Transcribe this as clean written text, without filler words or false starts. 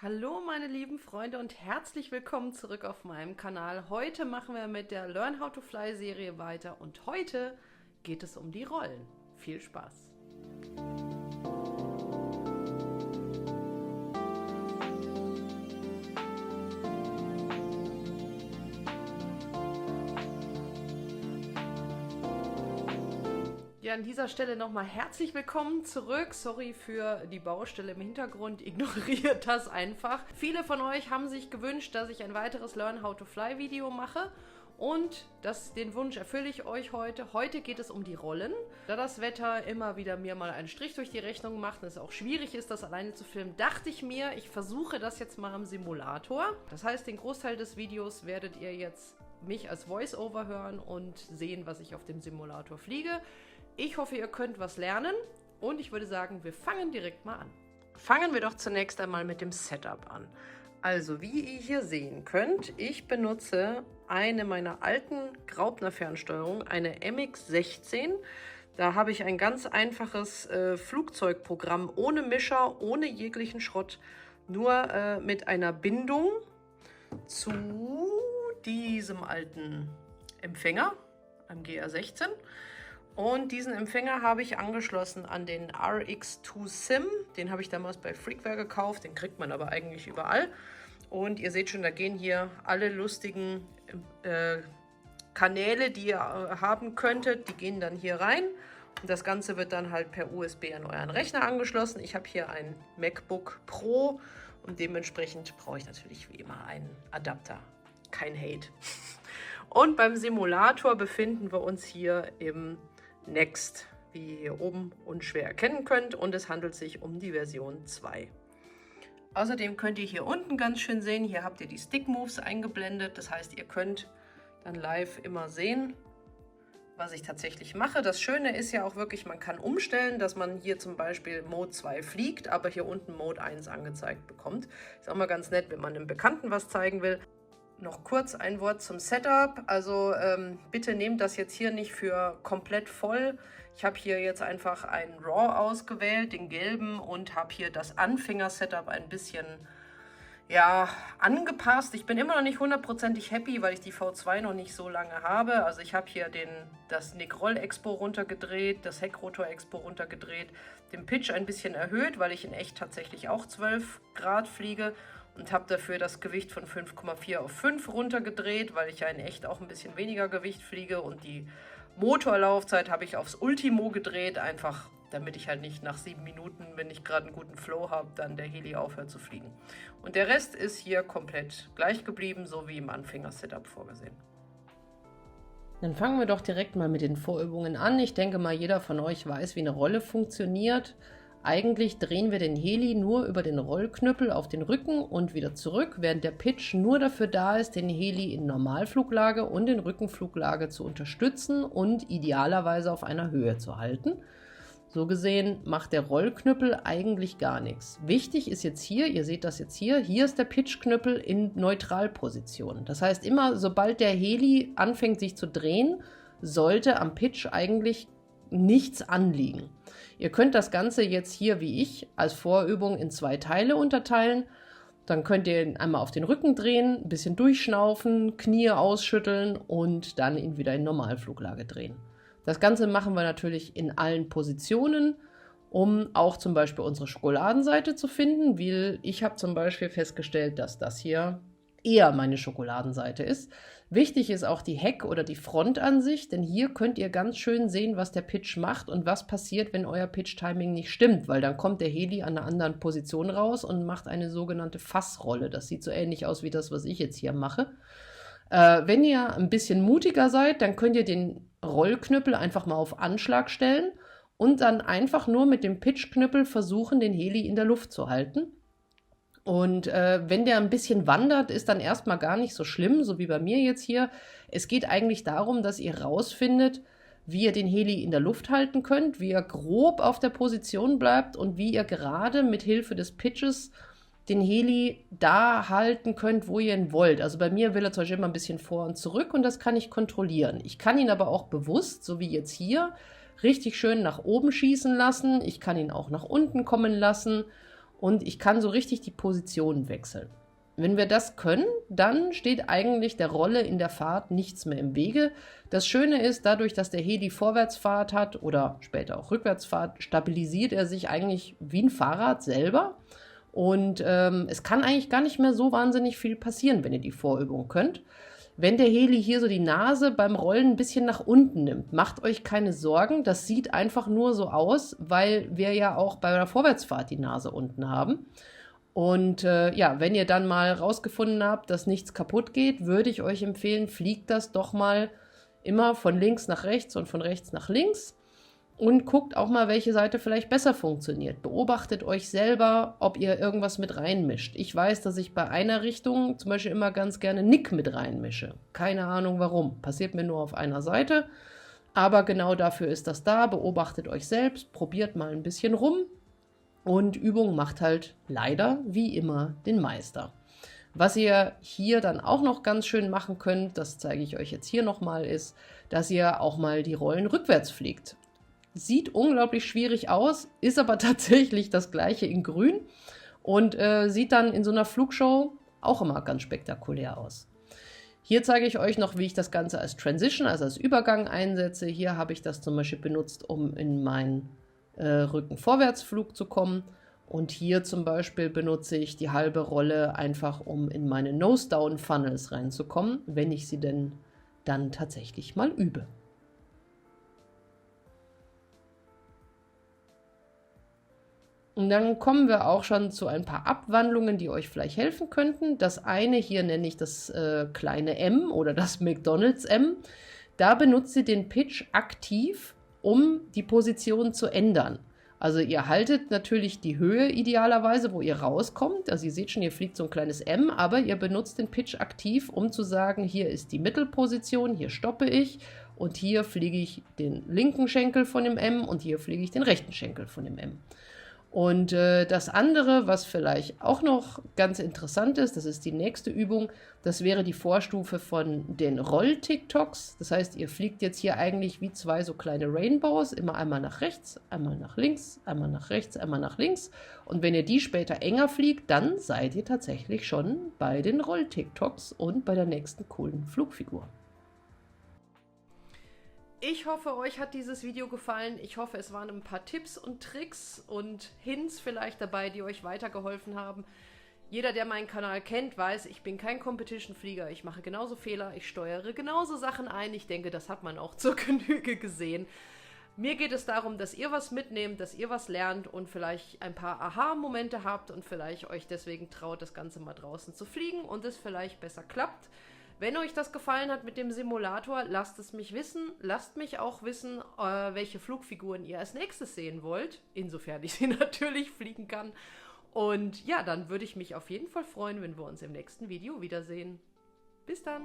Hallo meine lieben Freunde und herzlich willkommen zurück auf meinem Kanal. Heute machen wir mit der Learn How to Fly Serie weiter und heute geht es um die Rollen. Viel Spaß! Ja, an dieser Stelle nochmal herzlich willkommen zurück. Sorry für die Baustelle im Hintergrund, ignoriert das einfach. Viele von euch haben sich gewünscht, dass ich ein weiteres Learn How to Fly Video mache. Und den Wunsch erfülle ich euch heute. Heute geht es um die Rollen. Da das Wetter immer wieder mir mal einen Strich durch die Rechnung macht und es auch schwierig ist, das alleine zu filmen, dachte ich mir, ich versuche das jetzt mal im Simulator. Das heißt, den Großteil des Videos werdet ihr jetzt mich als Voice-Over hören und sehen, was ich auf dem Simulator fliege. Ich hoffe, ihr könnt was lernen und ich würde sagen, wir fangen direkt mal an. Fangen wir doch zunächst einmal mit dem Setup an. Also, wie ihr hier sehen könnt, ich benutze eine meiner alten Graupner-Fernsteuerungen, eine MX-16. Da habe ich ein ganz einfaches Flugzeugprogramm ohne Mischer, ohne jeglichen Schrott, nur mit einer Bindung zu diesem alten Empfänger, einem GR16. Und diesen Empfänger habe ich angeschlossen an den RX2 Sim. Den habe ich damals bei Freakware gekauft, den kriegt man aber eigentlich überall. Und ihr seht schon, da gehen hier alle lustigen Kanäle, die ihr haben könntet, die gehen dann hier rein. Und das Ganze wird dann halt per USB an euren Rechner angeschlossen. Ich habe hier ein MacBook Pro und dementsprechend brauche ich natürlich wie immer einen Adapter. Kein Hate. Und beim Simulator befinden wir uns hier im Next, wie ihr hier oben unschwer erkennen könnt, und es handelt sich um die Version 2. Außerdem könnt ihr hier unten ganz schön sehen, hier habt ihr die Stick Moves eingeblendet, das heißt, ihr könnt dann live immer sehen, was ich tatsächlich mache. Das Schöne ist ja auch wirklich, man kann umstellen, dass man hier zum Beispiel Mode 2 fliegt, aber hier unten Mode 1 angezeigt bekommt. Ist auch mal ganz nett, wenn man einem Bekannten was zeigen will. Noch kurz ein Wort zum Setup. Also bitte nehmt das jetzt hier nicht für komplett voll. Ich habe hier jetzt einfach einen RAW ausgewählt, den gelben, und habe hier das Anfänger-Setup ein bisschen angepasst. Ich bin immer noch nicht hundertprozentig happy, weil ich die V2 noch nicht so lange habe. Also ich habe hier das Nick-Roll-Expo runtergedreht, das Heckrotor-Expo runtergedreht, den Pitch ein bisschen erhöht, weil ich in echt tatsächlich auch 12 Grad fliege. Und habe dafür das Gewicht von 5,4 auf 5 runtergedreht, weil ich ja in echt auch ein bisschen weniger Gewicht fliege. Und die Motorlaufzeit habe ich aufs Ultimo gedreht, einfach damit ich halt nicht nach 7 Minuten, wenn ich gerade einen guten Flow habe, dann der Heli aufhört zu fliegen. Und der Rest ist hier komplett gleich geblieben, so wie im Anfänger-Setup vorgesehen. Dann fangen wir doch direkt mal mit den Vorübungen an. Ich denke mal, jeder von euch weiß, wie eine Rolle funktioniert. Eigentlich drehen wir den Heli nur über den Rollknüppel auf den Rücken und wieder zurück, während der Pitch nur dafür da ist, den Heli in Normalfluglage und in Rückenfluglage zu unterstützen und idealerweise auf einer Höhe zu halten. So gesehen macht der Rollknüppel eigentlich gar nichts. Wichtig ist jetzt hier, ihr seht das jetzt hier ist der Pitchknüppel in Neutralposition. Das heißt, immer sobald der Heli anfängt sich zu drehen, sollte am Pitch eigentlich nichts anliegen. Ihr könnt das Ganze jetzt hier, wie ich, als Vorübung in 2 Teile unterteilen. Dann könnt ihr ihn einmal auf den Rücken drehen, ein bisschen durchschnaufen, Knie ausschütteln und dann ihn wieder in Normalfluglage drehen. Das Ganze machen wir natürlich in allen Positionen, um auch zum Beispiel unsere Schokoladenseite zu finden, weil ich habe zum Beispiel festgestellt, dass das hier eher meine Schokoladenseite ist. Wichtig ist auch die Heck- oder die Frontansicht, denn hier könnt ihr ganz schön sehen, was der Pitch macht und was passiert, wenn euer Pitch-Timing nicht stimmt, weil dann kommt der Heli an einer anderen Position raus und macht eine sogenannte Fassrolle. Das sieht so ähnlich aus wie das, was ich jetzt hier mache. Wenn ihr ein bisschen mutiger seid, dann könnt ihr den Rollknüppel einfach mal auf Anschlag stellen und dann einfach nur mit dem Pitchknüppel versuchen, den Heli in der Luft zu halten. Und wenn der ein bisschen wandert, ist dann erstmal gar nicht so schlimm, so wie bei mir jetzt hier. Es geht eigentlich darum, dass ihr rausfindet, wie ihr den Heli in der Luft halten könnt, wie ihr grob auf der Position bleibt und wie ihr gerade mit Hilfe des Pitches den Heli da halten könnt, wo ihr ihn wollt. Also bei mir will er zum Beispiel immer ein bisschen vor und zurück und das kann ich kontrollieren. Ich kann ihn aber auch bewusst, so wie jetzt hier, richtig schön nach oben schießen lassen. Ich kann ihn auch nach unten kommen lassen. und ich kann so richtig die Position wechseln. Wenn wir das können, dann steht eigentlich der Rolle in der Fahrt nichts mehr im Wege. Das Schöne ist, dadurch, dass der Heli Vorwärtsfahrt hat oder später auch Rückwärtsfahrt, stabilisiert er sich eigentlich wie ein Fahrrad selber. Und es kann eigentlich gar nicht mehr so wahnsinnig viel passieren, wenn ihr die Vorübung könnt. Wenn der Heli hier so die Nase beim Rollen ein bisschen nach unten nimmt, macht euch keine Sorgen. Das sieht einfach nur so aus, weil wir ja auch bei der Vorwärtsfahrt die Nase unten haben. Und ja, wenn ihr dann mal rausgefunden habt, dass nichts kaputt geht, würde ich euch empfehlen, fliegt das doch mal immer von links nach rechts und von rechts nach links und guckt auch mal, welche Seite vielleicht besser funktioniert. Beobachtet euch selber, ob ihr irgendwas mit reinmischt. Ich weiß, dass ich bei einer Richtung zum Beispiel immer ganz gerne Nick mit reinmische. Keine Ahnung warum. Passiert mir nur auf einer Seite. Aber genau dafür ist das da. Beobachtet euch selbst, probiert mal ein bisschen rum. Und Übung macht halt leider wie immer den Meister. Was ihr hier dann auch noch ganz schön machen könnt, das zeige ich euch jetzt hier nochmal, ist, dass ihr auch mal die Rollen rückwärts fliegt. Sieht unglaublich schwierig aus, ist aber tatsächlich das gleiche in grün und sieht dann in so einer Flugshow auch immer ganz spektakulär aus. Hier zeige ich euch noch, wie ich das Ganze als Transition, also als Übergang einsetze. Hier habe ich das zum Beispiel benutzt, um in meinen Rückenvorwärtsflug zu kommen. Und hier zum Beispiel benutze ich die halbe Rolle einfach, um in meine Nose-Down-Funnels reinzukommen, wenn ich sie denn dann tatsächlich mal übe. Und dann kommen wir auch schon zu ein paar Abwandlungen, die euch vielleicht helfen könnten. Das eine hier nenne ich das kleine M oder das McDonald's M. Da benutzt ihr den Pitch aktiv, um die Position zu ändern. Also ihr haltet natürlich die Höhe idealerweise, wo ihr rauskommt. Also ihr seht schon, ihr fliegt so ein kleines M, aber ihr benutzt den Pitch aktiv, um zu sagen, hier ist die Mittelposition, hier stoppe ich und hier fliege ich den linken Schenkel von dem M und hier fliege ich den rechten Schenkel von dem M. Und das andere, was vielleicht auch noch ganz interessant ist, das ist die nächste Übung, das wäre die Vorstufe von den Roll-TikToks. Das heißt, ihr fliegt jetzt hier eigentlich wie zwei so kleine Rainbows, immer einmal nach rechts, einmal nach links, einmal nach rechts, einmal nach links. Und wenn ihr die später enger fliegt, dann seid ihr tatsächlich schon bei den Roll-TikToks und bei der nächsten coolen Flugfigur. Ich hoffe, euch hat dieses Video gefallen. Ich hoffe, es waren ein paar Tipps und Tricks und Hints vielleicht dabei, die euch weitergeholfen haben. Jeder, der meinen Kanal kennt, weiß, ich bin kein Competition-Flieger. Ich mache genauso Fehler, ich steuere genauso Sachen ein. Ich denke, das hat man auch zur Genüge gesehen. Mir geht es darum, dass ihr was mitnehmt, dass ihr was lernt und vielleicht ein paar Aha-Momente habt und vielleicht euch deswegen traut, das Ganze mal draußen zu fliegen und es vielleicht besser klappt. Wenn euch das gefallen hat mit dem Simulator, lasst es mich wissen. Lasst mich auch wissen, welche Flugfiguren ihr als nächstes sehen wollt, insofern ich sie natürlich fliegen kann. Und ja, dann würde ich mich auf jeden Fall freuen, wenn wir uns im nächsten Video wiedersehen. Bis dann!